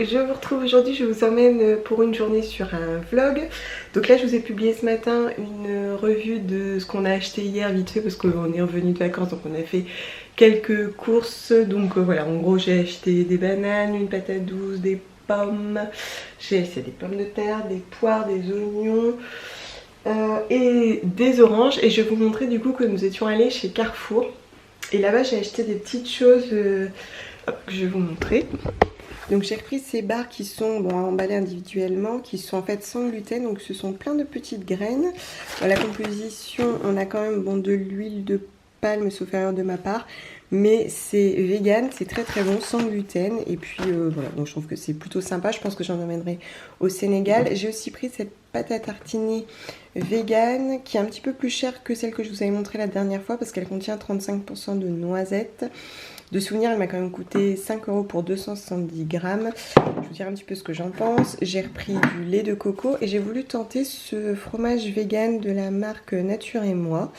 je vous retrouve aujourd'hui, je vous emmène pour une journée sur un vlog. Donc là je vous ai publié ce matin une revue de ce qu'on a acheté hier vite fait parce qu'on est revenu de vacances, donc on a fait quelques courses. Donc voilà, en gros j'ai acheté des bananes, une patate douce, des pommes, j'ai acheté des pommes de terre, des poires, des oignons et des oranges. Et je vais vous montrer du coup que nous étions allés chez Carrefour. Et là-bas j'ai acheté des petites choses que je vais vous montrer. Donc j'ai repris ces barres qui sont emballées individuellement, qui sont en fait sans gluten, donc ce sont plein de petites graines. Dans la composition, on a quand même de l'huile de palme, sauf erreur de ma part, mais c'est vegan, c'est très très bon, sans gluten. Et puis voilà, donc je trouve que c'est plutôt sympa, je pense que j'en emmènerai au Sénégal. J'ai aussi pris cette pâte à tartiner vegan, qui est un petit peu plus chère que celle que je vous avais montrée la dernière fois, parce qu'elle contient 35% de noisettes. De souvenir, elle m'a quand même coûté 5 € pour 270 grammes. Je vous dirai un petit peu ce que j'en pense. J'ai repris du lait de coco et j'ai voulu tenter ce fromage vegan de la marque Nature et Moi.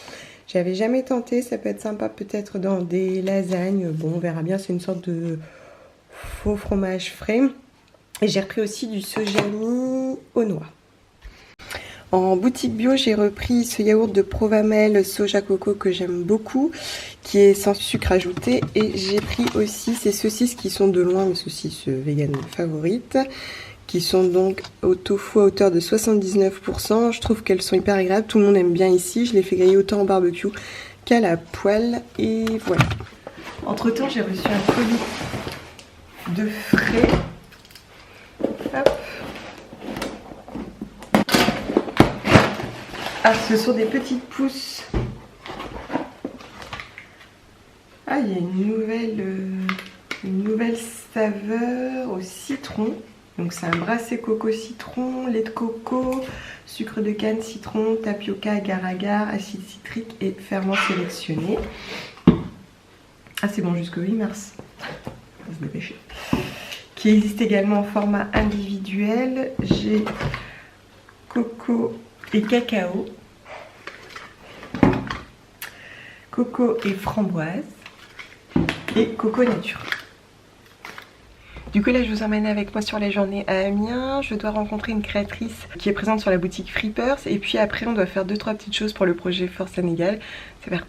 J'avais jamais tenté, ça peut être sympa peut-être dans des lasagnes. Bon, on verra bien, c'est une sorte de faux fromage frais. Et j'ai repris aussi du soja mis aux noix. En boutique bio, j'ai repris ce yaourt de Provamel soja coco que j'aime beaucoup, qui est sans sucre ajouté. Et j'ai pris aussi ces saucisses qui sont de loin mes saucisses vegan favorites, qui sont donc au tofu à hauteur de 79%. Je trouve qu'elles sont hyper agréables, tout le monde aime bien ici. Je les fais griller autant au barbecue qu'à la poêle. Et voilà. Entre temps, j'ai reçu un colis de frais. Hop. Ah, ce sont des petites pousses. Ah, il y a une nouvelle saveur au citron. Donc c'est un brassé coco citron, lait de coco, sucre de canne, citron, tapioca, agar-agar, acide citrique et ferment sélectionné. Ah, c'est bon jusqu'au 8 mars. Faut se dépêcher. Qui existe également en format individuel. J'ai coco et cacao, coco et framboise et coco nature. Du coup là je vous emmène avec moi sur les journées à Amiens. Je dois rencontrer une créatrice qui est présente sur la boutique Freepers et puis après on doit faire 2-3 petites choses pour le projet Force Sénégal. C'est parti.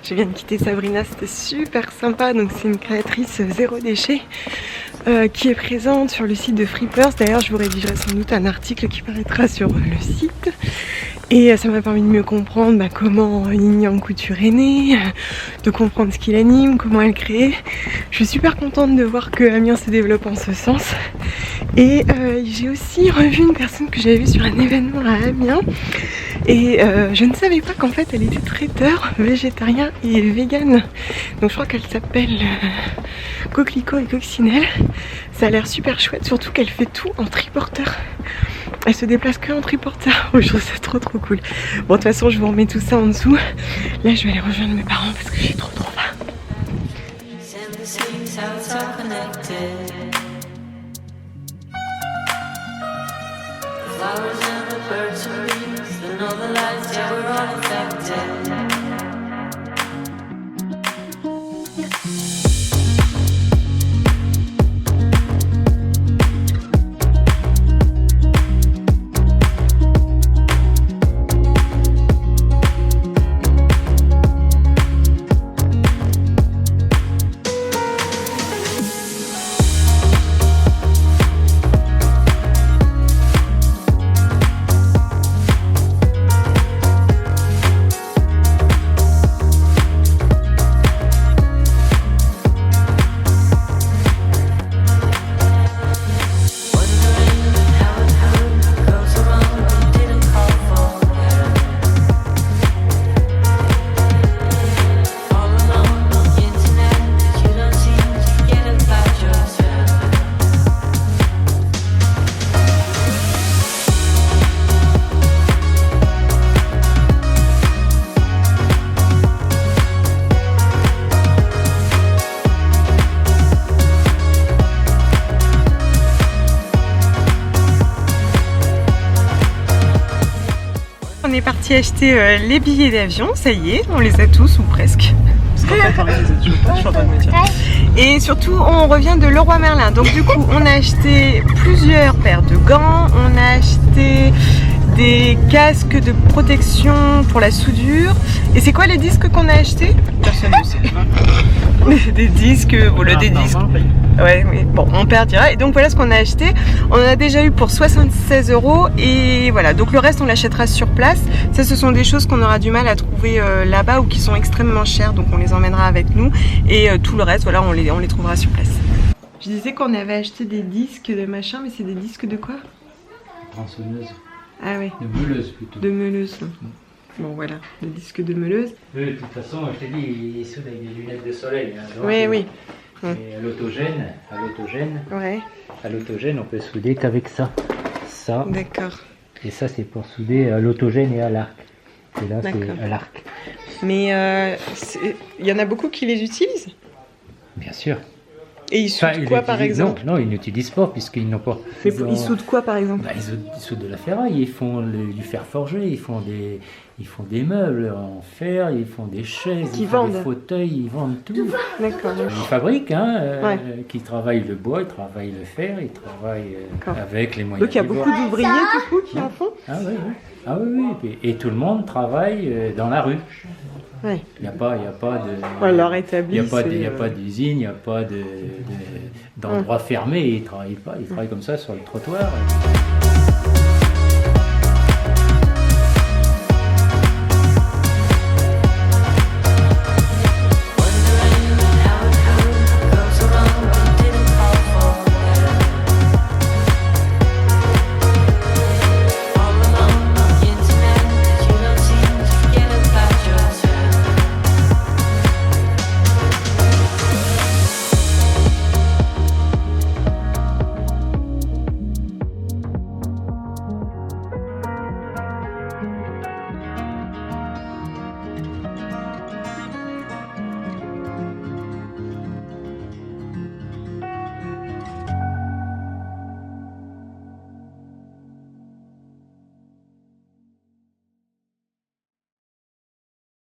Je viens de quitter Sabrina, c'était super sympa. Donc c'est une créatrice zéro déchet qui est présente sur le site de Freepers. D'ailleurs je vous rédigerai sans doute un article qui paraîtra sur le site. Et ça m'a permis de mieux comprendre comment Yin Couture est née, de comprendre ce qui l'anime, comment elle crée. Je suis super contente de voir que Amiens se développe en ce sens. Et j'ai aussi revu une personne que j'avais vue sur un événement à Amiens. Et je ne savais pas qu'en fait elle était traiteur végétarien et vegan. Donc je crois qu'elle s'appelle Coquelicot et Coccinelle. Ça a l'air super chouette, surtout qu'elle fait tout en triporteur. Elle se déplace que en triporteur. Oh, je trouve ça trop cool. Bon, de toute façon je vous remets tout ça en dessous. Là je vais aller rejoindre mes parents parce que j'ai trop faim. on est parti acheter les billets d'avion, ça y est, on les a tous ou presque. Parce qu'en fait, on les a toujours pas, je suis en train de me dire. Et surtout, on revient de Leroy Merlin. Donc du coup, on a acheté plusieurs paires de gants, on a acheté des casques de protection pour la soudure. Et c'est quoi les disques qu'on a achetés? Personne ne sait. Des disques, voilà, des disques. Ouais, mais bon, on perdira. Et donc voilà ce qu'on a acheté. On en a déjà eu pour 76 € et voilà. Donc le reste, on l'achètera sur place. Ça, ce sont des choses qu'on aura du mal à trouver là-bas ou qui sont extrêmement chères. Donc on les emmènera avec nous. Et tout le reste, voilà, on les trouvera sur place. Je disais qu'on avait acheté des disques de machin, mais c'est des disques de quoi? Tronçonneuse. Ah oui. De meuleuse plutôt. De meuleuse. Bon voilà, des disques de meuleuse. Oui, de toute façon, je t'ai dit, ils soudent avec des lunettes de soleil. Hein, Oui, oui. Et à l'autogène, Ouais. à l'autogène, on peut souder qu'avec ça. Ça. D'accord. Et ça, c'est pour souder à l'autogène et à l'arc. Et là, c'est à l'arc. Mais il y en a beaucoup qui les utilisent? Bien sûr. Et ils soudent quoi par exemple? Non, ils n'utilisent pas puisqu'ils n'ont pas. Mais ils soudent quoi par exemple? Bah, ils soudent de la ferraille, ils font du fer forgé, ils font des meubles en fer, ils font des chaises, ils font des fauteuils, ils vendent tout. D'accord. Ils fabriquent, qui travaillent le bois, ils travaillent le fer, ils travaillent avec les moyens. Donc il y a beaucoup d'ouvriers du coup qui en font? Ah oui, oui. Ah oui, oui. Et tout le monde travaille dans la rue. Ouais. Il n'y a pas de. Alors établi. Il n'y a pas d'usine, il n'y a pas d'endroit fermé. Ils ne travaillent pas, ils travaillent comme ça sur le trottoir.